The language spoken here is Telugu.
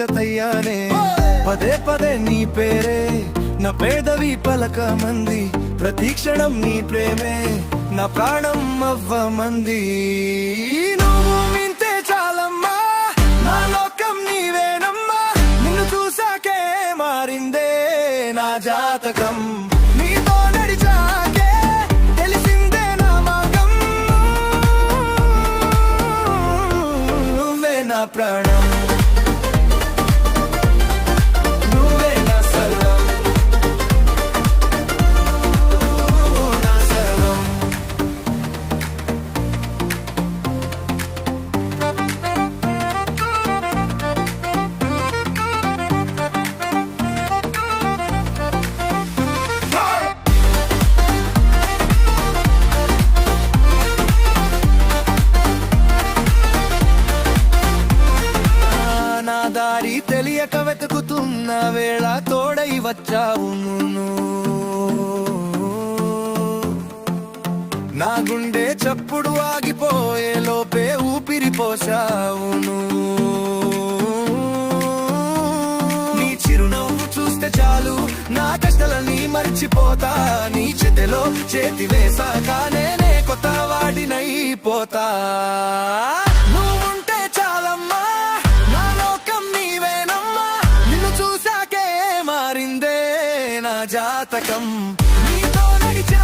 జతయ్యానే పదే పదే నీ పేరే నా పేదవి పలక మంది ప్రతి క్షణం నీ ప్రేమే నా ప్రాణం అవ్వమంది నువ్వు వింటే చాలమ్మా నా లోకం నీవేనమ్మా నిన్ను చూసాకే మారిందే నా జాతకం నీతో నడిచాకే తెలిసిందే నా మార్గం నువ్వే నా ప్రాణం దారి తెలియక వెతుకుతున్న వేళ తోడై వచ్చావు నా గుండె చప్పుడు ఆగిపోయే లోపే ఊపిరి పోసావు నీ చిరునవ్వు చూస్తే చాలు నా కష్టాలని మర్చిపోతా నీ చేతిలో చేతి వేసాక నేనే కొత్త వాడినైపోతా నువ్వుంటే చాలమ్మా జాతకం నీతో నడిచా